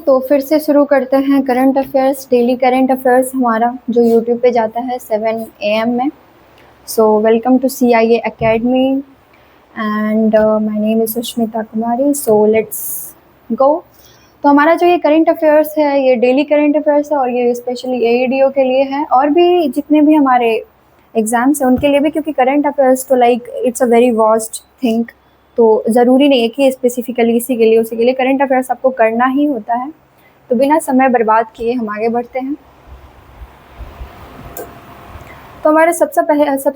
तो फिर से शुरू करते हैं current affairs, daily current affairs हमारा जो यूट्यूब पे जाता है 7 AM में। So welcome to CIA academy and my name is Sushmita Kumari. So let's go. तो हमारा जो ये करंट अफेयर्स है ये डेली करंट अफेयर्स है और ये स्पेशली AEDO के लिए है और भी जितने भी हमारे एग्ज़ाम्स हैं उनके लिए भी, क्योंकि करंट अफेयर्स तो like it's a very vast thing. तो ज़रूरी नहीं है कि स्पेसिफिकली इसी के लिए उसी के लिए करंट अफेयर्स आपको करना ही होता है। तो बिना समय बर्बाद किए हम आगे बढ़ते हैं। तो हमारे सबसे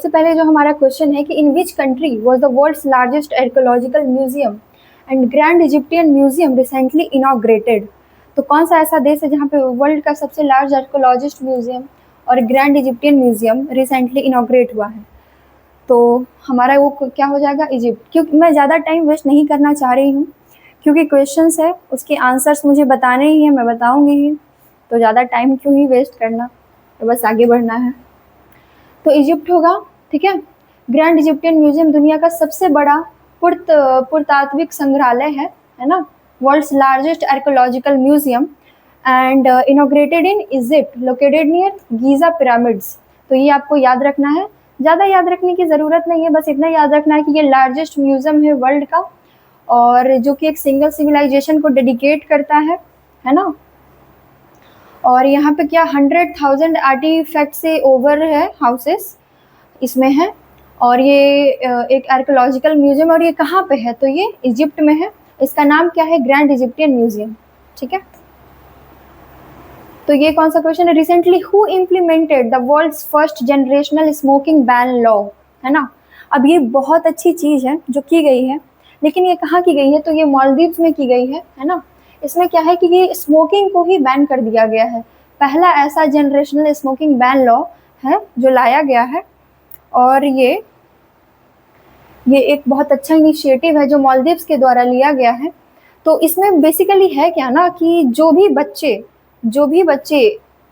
पहले जो हमारा क्वेश्चन है कि in which country was the world's largest archaeological museum and grand Egyptian museum recently inaugurated. तो कौन सा ऐसा देश है जहाँ पे वर्ल्ड का सबसे लार्ज आर्कियोलॉजिस्ट म्यूजियम और grand Egyptian museum recently inaugurate हुआ है? तो हमारा वो क्या हो जाएगा? इजिप्ट। क्योंकि मैं ज़्यादा टाइम वेस्ट नहीं करना चाह रही हूँ, क्योंकि क्वेश्चंस है उसके आंसर्स मुझे बताने ही है, मैं बताऊंगी ही, तो ज़्यादा टाइम क्यों ही वेस्ट करना, तो बस आगे बढ़ना है। तो इजिप्ट होगा, ठीक है। ग्रैंड इजिप्टियन म्यूजियम दुनिया का सबसे बड़ा पुरातात्विक संग्रहालय है ना, world's largest archaeological museum and inaugurated in Egypt located near Giza pyramids. तो ये आपको याद रखना है, ज़्यादा याद रखने की ज़रूरत नहीं है, बस इतना याद रखना है कि ये लार्जेस्ट म्यूजियम है वर्ल्ड का और जो कि एक सिंगल सिविलाइजेशन को डेडिकेट करता है ना। और यहाँ पे क्या 100,000 आर्टिफैक्ट से ओवर है हाउसेस इसमें है। और ये एक आर्कियोलॉजिकल म्यूजियम, और ये कहाँ पे है? तो ये इजिप्ट में है। इसका नाम क्या है? ग्रैंड इजिप्टियन म्यूजियम, ठीक है। तो ये कौन सा क्वेश्चन है? Recently who implemented the world's first generational smoking ban law, है ना। अब ये बहुत अच्छी चीज़ है जो की गई है, लेकिन ये कहाँ की गई है? तो ये मालदीव्स में की गई है ना। इसमें क्या है कि ये स्मोकिंग को ही बैन कर दिया गया है, पहला ऐसा जनरेशनल स्मोकिंग बैन लॉ है जो लाया गया है। और ये एक बहुत अच्छा इनिशिएटिव है जो मालदीव्स के द्वारा लिया गया है। तो इसमें बेसिकली है क्या ना कि जो भी बच्चे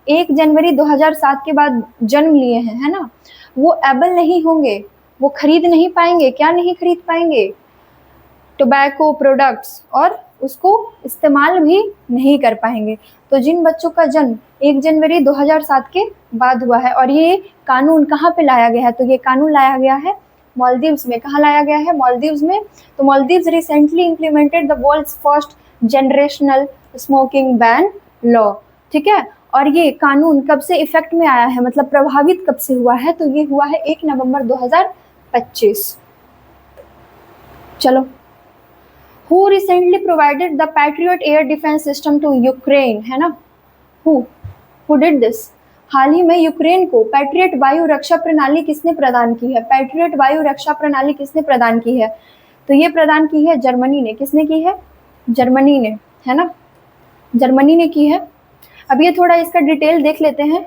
1 जनवरी 2007 के बाद जन्म लिए हैं, है ना, वो एबल नहीं होंगे, वो खरीद नहीं पाएंगे। क्या नहीं खरीद पाएंगे? टोबैको प्रोडक्ट्स, और उसको इस्तेमाल भी नहीं कर पाएंगे। तो जिन बच्चों का जन्म 1 जनवरी 2007 के बाद हुआ है, और ये कानून कहाँ पे लाया गया है? तो ये कानून लाया गया है मालदीव्स में। कहाँ लाया गया है? मालदीव्स में। तो Maldives recently implemented the world's first generational smoking ban law, ठीक है। और ये कानून कब से इफेक्ट में आया है, मतलब प्रभावित कब से हुआ है? तो ये हुआ है 1 नवंबर 2025। चलो, Who recently provided the Patriot air defense system to Ukraine, है ना। Who did this? हाल ही में यूक्रेन को पैट्रियट वायु रक्षा प्रणाली किसने प्रदान की है? पैट्रियट वायु रक्षा प्रणाली किसने प्रदान की है? तो ये प्रदान की है जर्मनी ने। किसने की है? जर्मनी ने, है ना, जर्मनी ने की है। अब ये थोड़ा इसका डिटेल देख लेते हैं।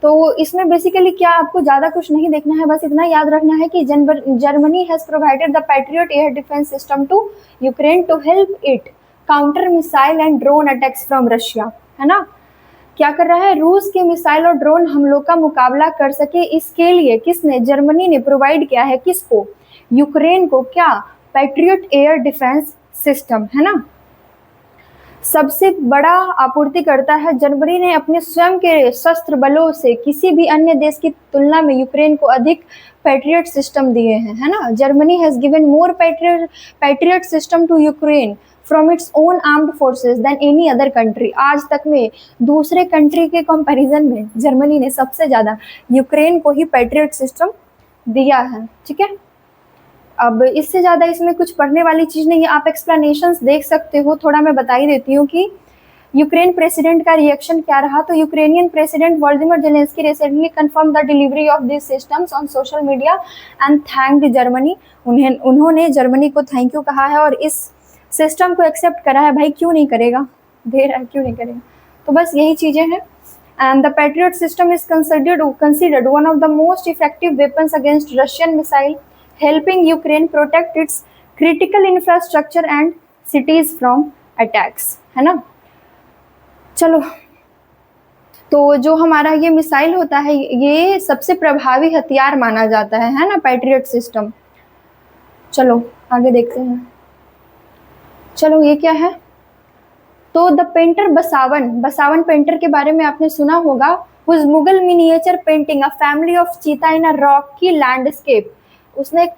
तो इसमें बेसिकली क्या, आपको ज़्यादा कुछ नहीं देखना है, बस इतना याद रखना है कि Germany has provided the Patriot air defence system to Ukraine to help it counter missile and drone attacks from Russia, है ना। क्या कर रहा है? रूस के मिसाइल और ड्रोन हमलों का मुकाबला कर सके, इसके लिए किसने? जर्मनी ने प्रोवाइड किया है। किसको? यूक्रेन को। क्या? पैट्रियट एयर डिफेंस सिस्टम, है ना। सबसे बड़ा आपूर्तिकर्ता है। जर्मनी ने अपने स्वयं के शस्त्र बलों से किसी भी अन्य देश की तुलना में यूक्रेन को अधिक पैट्रियट सिस्टम दिए हैं, है ना। Germany has given more Patriot system to Ukraine from its own armed forces than any other country. आज तक में दूसरे कंट्री के कंपैरिजन में जर्मनी ने सबसे ज़्यादा यूक्रेन को ही पैट्रियट सिस्टम दिया है, ठीक है। अब इससे ज़्यादा इसमें कुछ पढ़ने वाली चीज़ नहीं है, आप एक्सप्लेनेशंस देख सकते हो। थोड़ा मैं बता ही देती हूँ कि यूक्रेन प्रेसिडेंट का रिएक्शन क्या रहा। तो Ukrainian president Volodymyr Zelensky recently confirm the delivery of this systems on social media and thanked Germany. उन्होंने जर्मनी को थैंक यू कहा है और इस सिस्टम को एक्सेप्ट करा है। भाई क्यों नहीं करेगा, दे रहा है, क्यों नहीं करेगा। तो बस यही चीज़ें हैं। And the patriot system is considered one of the most effective weapons against Russian missile, helping Ukraine protect its critical infrastructure and cities from attacks, है ना। चलो, तो जो हमारा ये मिसाइल होता है ये सबसे प्रभावी हथियार माना जाता है ना, पैट्रियट सिस्टम। चलो आगे देखते हैं। चलो ये क्या है? तो the painter Basawan, Basawan painter के बारे में आपने सुना होगा, whose Mughal miniature painting a family of cheetah in a rocky landscape. उसने एक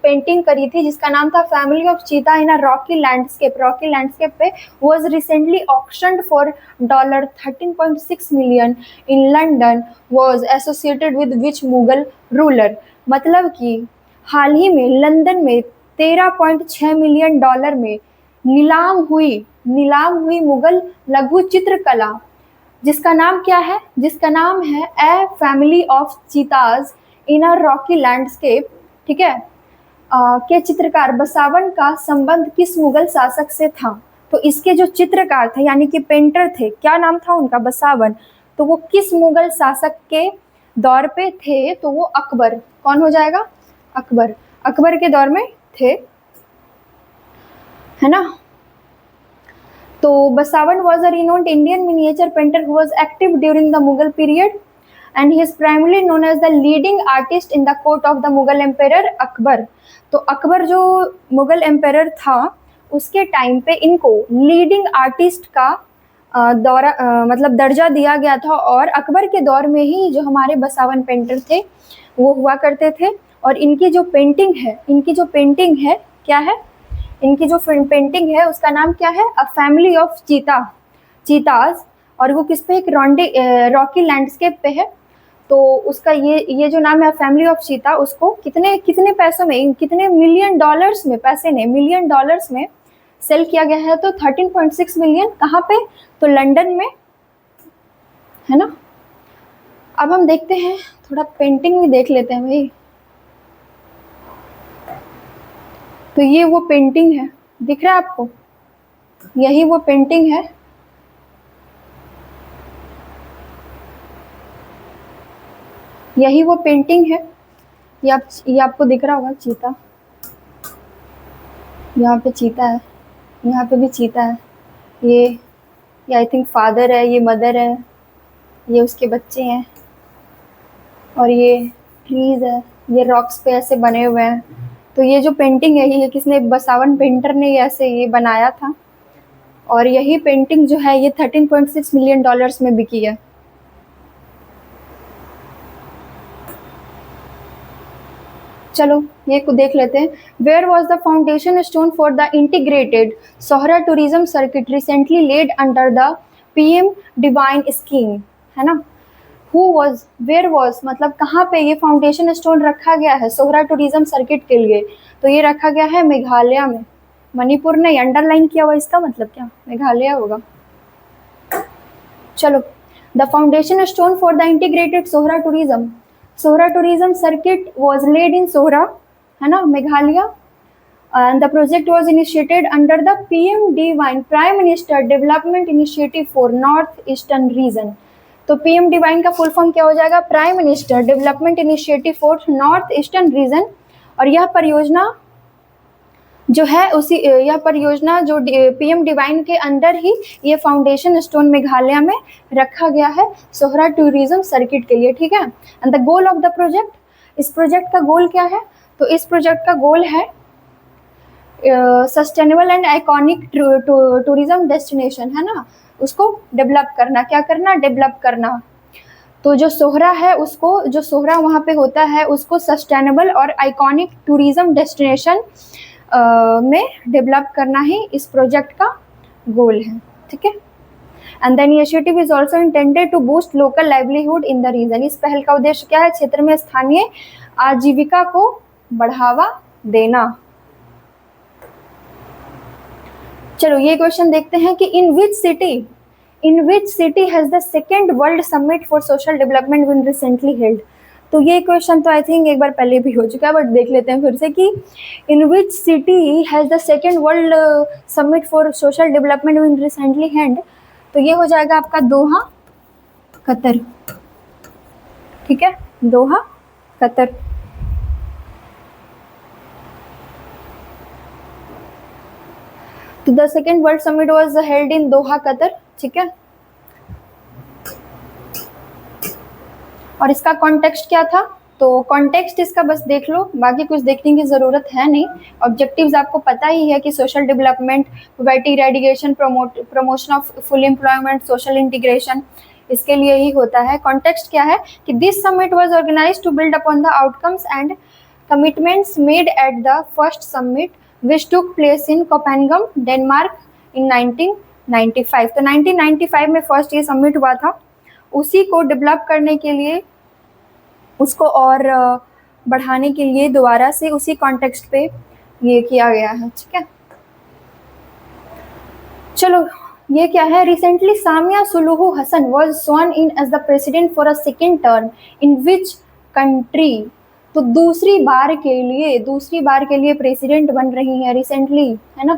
पेंटिंग करी थी जिसका नाम था family of cheetah in a rocky landscape. Rocky landscape पे was recently auctioned for $13.6 million in London, was associated with which Mughal ruler. मतलब कि हाल ही में लंदन में $13.6 मिलियन में नीलाम हुई मुगल लघु चित्रकला, जिसका नाम क्या है, जिसका नाम है a family of चीताज in a rocky landscape. ठीक है, के चित्रकार बसावन का संबंध किस मुगल शासक से था? तो इसके जो चित्रकार थे यानी कि पेंटर थे, क्या नाम था उनका? बसावन। तो वो किस मुगल शासक के दौर पे थे? तो वो अकबर। कौन हो जाएगा? अकबर। अकबर के दौर में थे, है ना। तो Basawan was a renowned Indian miniature painter who was active during the Mughal period and he is primarily known as the leading artist in the court of the Mughal Emperor Akbar। तो अकबर जो मुगल एम्पेरर था उसके time पे इनको leading artist का मतलब दर्जा दिया गया था, और अकबर के दौर में ही जो हमारे बसावन पेंटर थे वो हुआ करते थे। और इनकी जो पेंटिंग है क्या है? इनकी जो पेंटिंग है उसका नाम क्या है? अ फैमिली ऑफ चीताज। और वो किस पे? एक रॉकी लैंडस्केप पे है। तो उसका ये जो नाम है फैमिली ऑफ चीता, उसको कितने पैसों में, कितने मिलियन डॉलर्स में, पैसे नहीं मिलियन डॉलर्स में सेल किया गया है? तो 13.6 मिलियन। कहाँ पे? तो लंदन में, है ना। अब हम देखते हैं, थोड़ा पेंटिंग भी देख लेते हैं भाई। तो ये वो पेंटिंग है, दिख रहा है आपको? यही वो पेंटिंग है। यही वो पेंटिंग है। ये आपको दिख रहा होगा, चीता। यहाँ पे चीता है, यहाँ पे भी चीता है। ये आई थिंक फादर है, ये मदर है, ये उसके बच्चे हैं, और ये ट्रीज है, ये रॉक्स पे ऐसे बने हुए हैं। तो ये जो पेंटिंग है ये किसने? बसावन पेंटर ने ऐसे ये बनाया था, और यही पेंटिंग जो है ये 13.6 मिलियन डॉलर्स में बिकी है। चलो ये को देख लेते हैं। Where was the foundation stone for the integrated Sohra tourism circuit recently laid under the PM DevINE scheme, है ना। हु वॉज, वेयर वॉज मतलब कहाँ पे ये फाउंडेशन स्टोन रखा गया है सोहरा टूरिज्म सर्किट के लिए? तो ये रखा गया है मेघालय में। मणिपुर ने अंडरलाइन किया हुआ, इसका मतलब क्या? मेघालय होगा। चलो, the foundation stone for the integrated Sohra tourism circuit was laid in Sohra, है ना, Meghalaya. And the project was initiated under the PM-DY Prime Minister Development Initiative for North Eastern Region। तो PM-DY का फुल फॉर्म क्या हो जाएगा? Prime minister development initiative for north eastern region. और यह परियोजना जो है यह परियोजना जो PM-DY के अंदर ही ये फाउंडेशन स्टोन मेघालय में रखा गया है सोहरा टूरिज्म सर्किट के लिए। ठीक है। And the goal of the project, इस प्रोजेक्ट का गोल क्या है? तो इस प्रोजेक्ट का गोल है sustainable and iconic tourism destination, है ना, उसको डेवलप करना। क्या करना? डेवलप करना। तो जो सोहरा है उसको, जो सोहरा वहाँ पे होता है उसको सस्टेनेबल और आइकॉनिक टूरिज्म डेस्टिनेशन में डेवलप करना ही इस प्रोजेक्ट का गोल है। ठीक है। And the initiative is also intended to boost local livelihood in the region. इस पहल का उद्देश्य क्या है? क्षेत्र में स्थानीय आजीविका को बढ़ावा देना। चलो ये क्वेश्चन देखते हैं कि in which city has the second world summit for social development been recently held. तो ये क्वेश्चन तो आई थिंक एक बार पहले भी हो चुका है, बट देख लेते हैं फिर से कि in which city has the second world summit for social development been recently held. तो ये हो जाएगा आपका दोहा, कतर। ठीक है, दोहा, कतर। तो the second world summit was held in Doha, Qatar. ठीक है। और इसका कॉन्टेक्स्ट क्या था? तो कॉन्टेक्स्ट इसका बस देख लो, बाकी कुछ देखने की ज़रूरत है नहीं। ऑब्जेक्टिव्स आपको पता ही है कि social development, poverty eradication, promotion of full employment, social integration, इसके लिए ही होता है। कॉन्टेक्स्ट क्या है कि this summit was organised to build upon the outcomes and commitments made at the first summit which took place in Copenhagen, Denmark in 1995। तो 1995 में फर्स्ट ये समिट हुआ था, उसी को डेवलप करने के लिए, उसको और बढ़ाने के लिए दोबारा से उसी कॉन्टेक्स्ट पे ये किया गया है। ठीक है, चलो ये क्या है, recently Samia Suluhu Hassan was sworn in as the president for a second term in which country. तो दूसरी बार के लिए प्रेसिडेंट बन रही हैं रिसेंटली, है ना,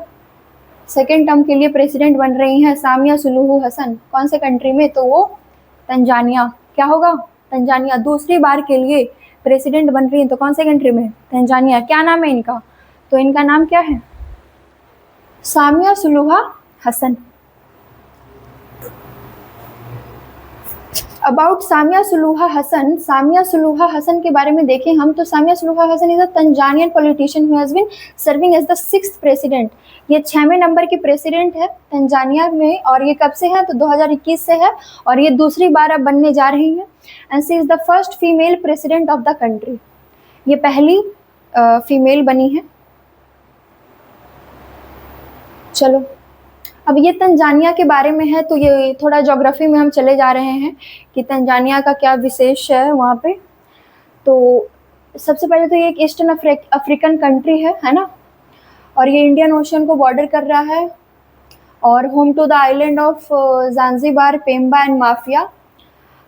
सेकेंड टर्म के लिए प्रेसिडेंट बन रही हैं सामिया सुलूहू हसन। कौन से कंट्री में, तो वो तंजानिया। क्या होगा, तंजानिया। दूसरी बार के लिए प्रेसिडेंट बन रही है तो कौन से कंट्री में, तंजानिया। क्या नाम है इनका, तो इनका नाम क्या है, Samia Suluhu Hassan. About Samia Suluhu Hassan के बारे में देखें हम, तो Samia Suluhu Hassan is a Tanzanian politician who has been serving as the 6th president. ये 6वें नंबर की प्रेसिडेंट है तंजानिया में, और ये कब से है, तो 2021 से है, और ये दूसरी बार अब बनने जा रही है। And she is the first female president of the country. ये पहली फीमेल बनी है। चलो अब ये तंजानिया के बारे में है, तो ये थोड़ा ज्योग्राफी में हम चले जा रहे हैं कि तंजानिया का क्या विशेष है वहाँ पे। तो सबसे पहले तो ये एक ईस्टर्न अफ्रीकन कंट्री है ना, और ये इंडियन ओशन को बॉर्डर कर रहा है, और home to the island of Zanzibar, Pemba and Mafia.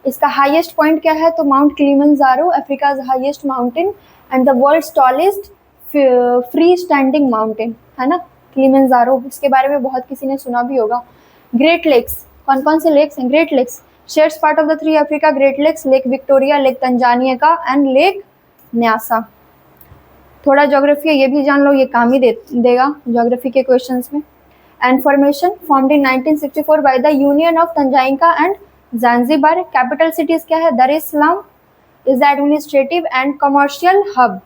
इसका हाईएस्ट पॉइंट क्या है, तो Mount Kilimanjaro, Africa's highest mountain and the world's tallest free standing mountain, है ना, किलिमंजारो। इसके बारे में बहुत किसी ने सुना भी होगा। ग्रेट लेक्स, कौन कौन से लेक्स हैं, great lakes shares part of the 3 Africa great lakes, lake Victoria, lake Tanzania का एंड लेक न्यासा। थोड़ा ज्योग्राफी है, ये भी जान लो, ये काम ही देगा ज्योग्राफी के क्वेश्चंस में। And formation formed in 1964 by the union of Tanganyika and Zanzibar. Capital cities क्या है, Dar es Salaam is the administrative and commercial hub,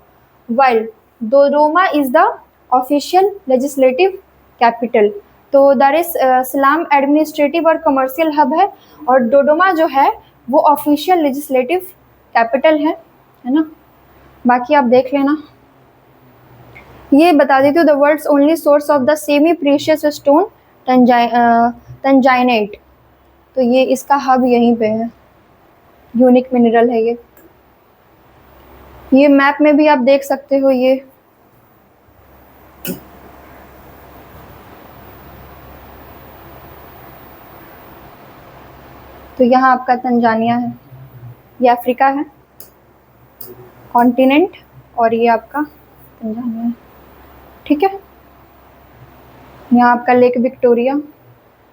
while Dodoma is the official legislative capital. तो Dar is सलाम administrative और commercial hub है, और डोडोमा जो है वो ऑफिशियल लेजिस्लेटिव कैपिटल है ना। बाकी आप देख लेना। ये बता देती हूँ, the world's only source of the semi precious stone tanzanite. तो ये इसका हब यहीं पे है, यूनिक मिनरल है ये मैप में भी आप देख सकते हो। ये तो यहाँ आपका तंजानिया है, ये अफ्रीका है कॉन्टिनेंट, और ये आपका तंजानिया है। ठीक है, यहाँ आपका लेक विक्टोरिया,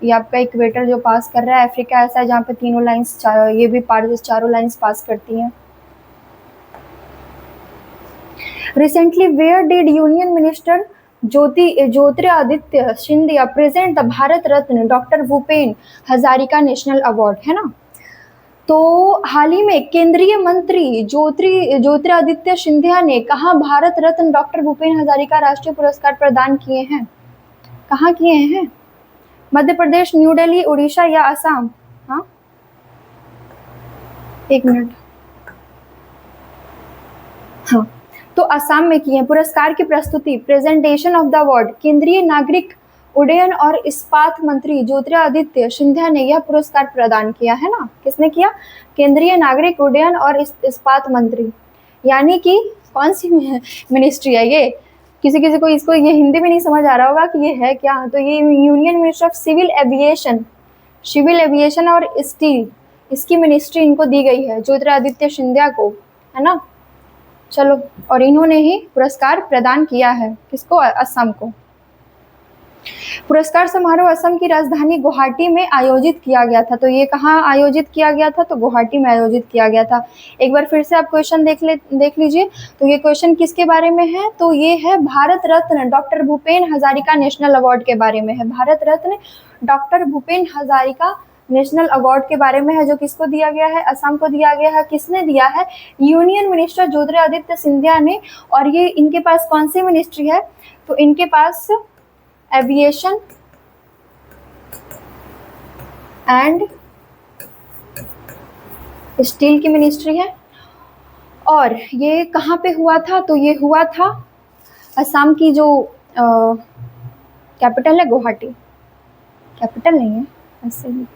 ये आपका इक्वेटर जो पास कर रहा है। अफ्रीका ऐसा है जहाँ पे तीनों लाइंस, ये भी चारों लाइंस पास करती हैं। Recently where did union minister Jyotiraditya Scindia present the Bharat Ratna doctor Bhupen Hazarika national award, है ना। तो हाल ही में केंद्रीय मंत्री ज्योतिरादित्य सिंधिया ने कहाँ भारत रत्न डॉक्टर भूपेन हजारिका राष्ट्रीय पुरस्कार प्रदान किए हैं, कहाँ किए हैं, मध्य प्रदेश, न्यू दिल्ली, उड़ीसा या असम। हाँ, एक मिनट, हाँ, तो असम में किए हैं। पुरस्कार की प्रस्तुति, प्रेजेंटेशन ऑफ द अवार्ड, केंद्रीय नागरिक उड्डयन और इस्पात मंत्री ज्योतिरादित्य सिंधिया ने यह पुरस्कार प्रदान किया, है ना। किसने किया, केंद्रीय नागरिक उड्डयन और इस्पात मंत्री, यानी कि कौन सी मिनिस्ट्री है ये, किसी को इसको ये हिंदी में नहीं समझ आ रहा होगा कि ये है क्या। तो ये union minister of civil aviation और स्टील, इसकी मिनिस्ट्री इनको दी गई है ज्योतिरादित्य सिंधिया को, है ना। चलो, और इन्होंने ही पुरस्कार प्रदान किया है, किसको, असम को। पुरस्कार समारोह असम की राजधानी गुवाहाटी में आयोजित किया गया था। तो ये कहाँ आयोजित किया गया था, तो गुवाहाटी में आयोजित किया गया था। एक बार फिर से आप क्वेश्चन देख लीजिए। तो ये क्वेश्चन किसके बारे में है, तो ये है Bharat Ratna doctor Bhupen Hazarika national award के बारे में है। Bharat Ratna doctor Bhupen Hazarika national award के बारे में है, जो किसको दिया गया है, असम को दिया गया है। किसने दिया है? यूनियन मिनिस्टर ज्योतिरादित्य सिंधिया ने। और ये इनके पास कौन सी मिनिस्ट्री है? तो इनके पास एविएशन एंड स्टील की मिनिस्ट्री है। और ये कहाँ पे हुआ था? तो ये हुआ था असम की जो कैपिटल है गुवाहाटी, कैपिटल नहीं है ऐसे ही,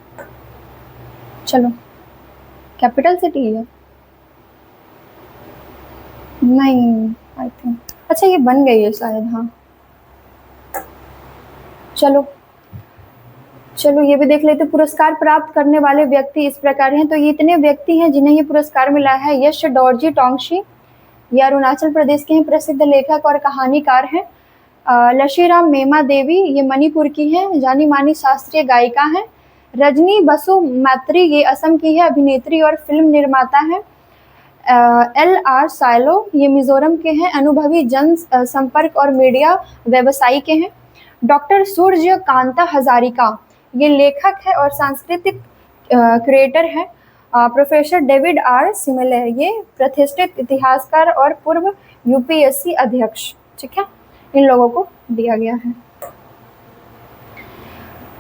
चलो कैपिटल सिटी है, नहीं आई थिंक, अच्छा ये बन गई है शायद, हाँ चलो चलो ये भी देख लेते। पुरस्कार प्राप्त करने वाले व्यक्ति इस प्रकार हैं। तो ये इतने व्यक्ति हैं जिन्हें ये पुरस्कार मिला है। यश डोरजी टोंगशी, ये अरुणाचल प्रदेश के हैं, प्रसिद्ध लेखक और कहानीकार हैं। लशीराम मेमा देवी, ये मणिपुर की हैं, जानी मानी शास्त्रीय गायिका हैं। रजनी बसु मैत्री, ये असम की है, अभिनेत्री और फिल्म निर्माता हैं। LR साइलो, ये मिजोरम के हैं, अनुभवी जन संपर्क और मीडिया व्यवसायी के हैं। डॉक्टर सूर्य कांता हजारिका, ये लेखक है और सांस्कृतिक क्रिएटर है। प्रोफेसर डेविड R सिमले, ये प्रतिष्ठित इतिहासकार और पूर्व UPSC अध्यक्ष, ठीक है, इन लोगों को दिया गया है।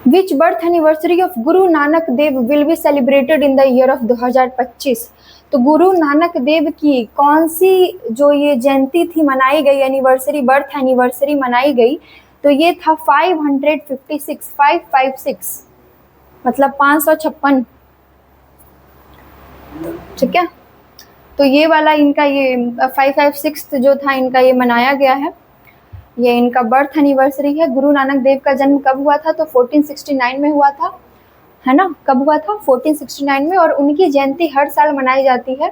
विच birth anniversary of Guru Nanak Dev will be celebrated in the year of 2025? तो गुरु नानक देव की कौन सी जो ये जयंती थी मनाई गई, एनिवर्सरी, बर्थ एनिवर्सरी मनाई गई? तो ये था 556 मतलब 556, ठीक है। तो ये वाला इनका ये 556 जो था इनका ये मनाया गया है। ये इनका बर्थ एनिवर्सरी है। गुरु नानक देव का जन्म कब हुआ था? तो 1469 में हुआ था, है ना। कब हुआ था? 1469 में। और उनकी जयंती हर साल मनाई जाती है।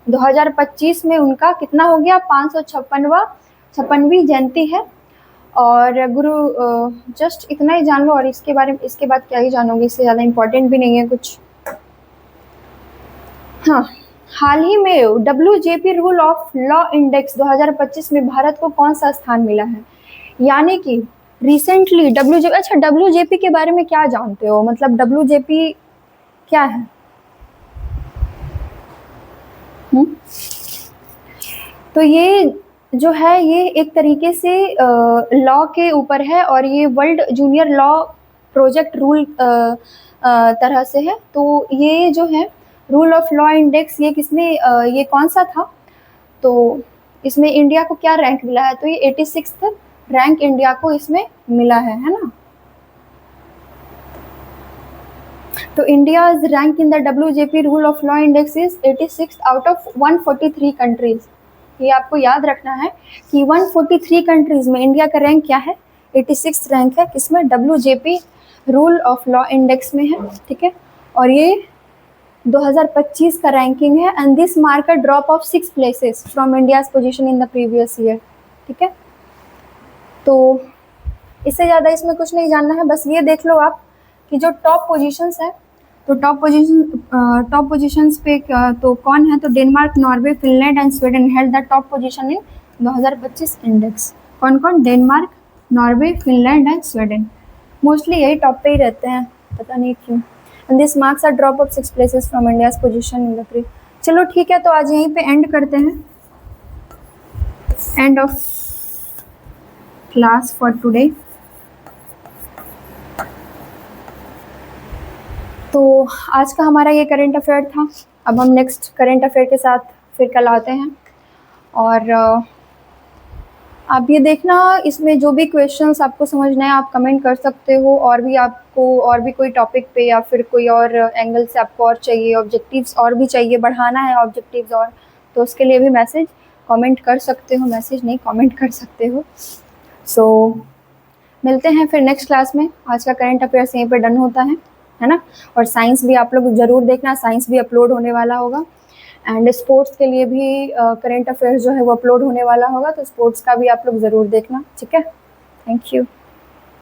2025 में उनका कितना हो गया? 556वीं जयंती है। और गुरु जस्ट इतना ही जान लो, और इसके बारे में इसके बाद क्या ही जानोगे, इससे ज़्यादा इम्पोर्टेंट भी नहीं है कुछ। हाँ, हाल ही में WJP rule of law index 2025 में भारत को कौन सा स्थान मिला है? यानी कि रिसेंटली अच्छा WJP के बारे में क्या जानते हो? मतलब WJP क्या है? तो ये जो है ये एक तरीके से लॉ के ऊपर है, और ये world junior law project rule तरह से है। तो ये जो है रूल ऑफ लॉ इंडेक्स, ये किसने ये कौन सा था? तो इसमें इंडिया को क्या रैंक मिला है? तो ये 86th रैंक इंडिया को इसमें मिला है ना। तो India's rank in the WJP rule of law index is 86 out of 143 countries. ये आपको याद रखना है कि 143 कंट्रीज में इंडिया का रैंक क्या है? 86 रैंक है, किसमें? WJP rule of law index में है, ठीक है। और ये 2025 का रैंकिंग है। And this mark a drop of 6 places from India's position in the previous year, ठीक है। तो इससे ज़्यादा इसमें कुछ नहीं जानना है, बस ये देख लो आप कि जो टॉप पोजीशंस है, तो टॉप पोजीशंस पे तो कौन है? तो Denmark, Norway, Finland and Sweden held the top position in 2025 index. कौन कौन? Denmark, Norway, Finland and Sweden. Mostly यही टॉप पे ही रहते हैं, पता नहीं क्यों। And this marks a drop of 6 places from India's position in the pre. चलो ठीक है, तो आज यहीं पे एंड करते हैं। End of class for today. तो आज का हमारा ये करंट अफेयर था। अब हम नेक्स्ट करंट अफेयर के साथ फिर कल आते हैं। और आप ये देखना, इसमें जो भी क्वेश्चंस आपको समझना है आप कमेंट कर सकते हो। और भी आपको और भी कोई टॉपिक पे या फिर कोई और एंगल से आपको और चाहिए, ऑब्जेक्टिव्स और भी चाहिए, बढ़ाना है ऑब्जेक्टिव्स और, तो उसके लिए भी मैसेज कमेंट कर सकते हो। मैसेज नहीं, कमेंट कर सकते हो। सो मिलते हैं फिर नेक्स्ट क्लास में। आज का करंट अफेयर्स यहीं पर डन होता है ना। और साइंस भी आप लोग ज़रूर देखना, साइंस भी अपलोड होने वाला होगा। एंड स्पोर्ट्स के लिए भी करंट अफेयर्स जो है वो अपलोड होने वाला होगा, तो स्पोर्ट्स का भी आप लोग ज़रूर देखना, ठीक है। Thank you.